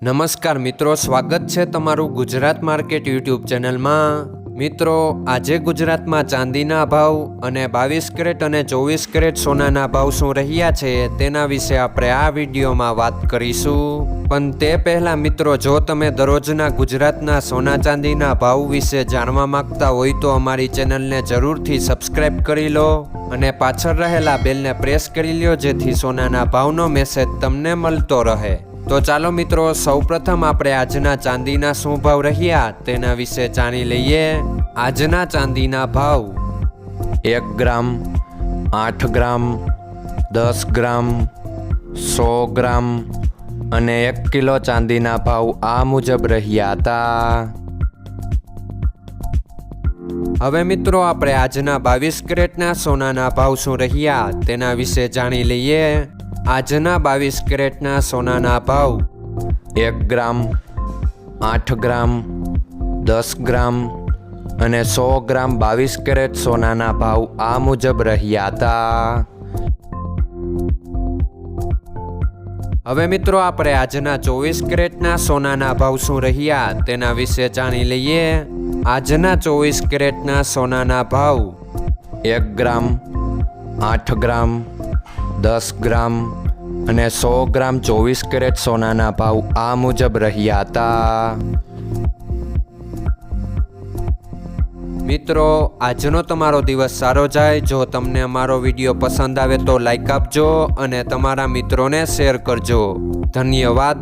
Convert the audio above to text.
નમસ્કાર મિત્રો, સ્વાગત છે તમારું ગુજરાત માર્કેટ યુટ્યુબ ચેનલમાં। મિત્રો, આજે ગુજરાતમાં ચાંદીના ભાવ અને 22 કેરેટ અને 24 કેરેટ સોનાના ભાવ શું રહ્યા છે તેના વિશે આપણે આ વિડીયોમાં વાત કરીશું। પણ તે પહેલાં મિત્રો, જો તમે દરરોજના ગુજરાતના સોના ચાંદીના ભાવ વિશે જાણવા માંગતા હોય તો અમારી ચેનલને જરૂરથી સબસ્ક્રાઈબ કરી લો અને પાછળ રહેલા બેલને પ્રેસ કરી લો, જેથી સોનાના ભાવનો મેસેજ તમને મળતો રહે। તો ચાલો મિત્રો, સૌપ્રથમ આપણે આજના ચાંદીના શું ભાવ રહ્યા તેના વિશે જાણી લઈએ। આજના ચાંદીના ભાવ 1 ગ્રામ, 8 ગ્રામ, 10 ગ્રામ, 100 ગ્રામ અને 1 કિલો ચાંદીના ભાવ આ મુજબ રહ્યા હતા। હવે મિત્રો, આપણે આજના 22 કેરેટના સોનાના ભાવ શું રહ્યા તેના વિશે જાણી લઈએ। આજના 22 કેરેટના સોનાના ભાવ 1 ગ્રામ, 8 ગ્રામ, 10 ગ્રામ અને 100 ગ્રામ 22 કેરેટ સોનાના ભાવ આ મુજબ રહ્યા હતા। હવે મિત્રો, આપણે આજના 24 કેરેટના સોનાના ભાવ શું રહ્યા તેના વિશે જાણી લઈએ। આજના 24 કેરેટના સોનાના ભાવ 1 ગ્રામ, 8 ગ્રામ, 10 ગ્રામ અને 100 ગ્રામ 24 કેરેટ સોનાના ભાવ આ મુજબ રહ્યા હતા। મિત્રો, આજનો તમારો દિવસ સારો જાય। જો તમને અમારો વિડીયો પસંદ આવે તો લાઈક આપજો અને તમારા મિત્રોને શેર કરજો। ધન્યવાદ।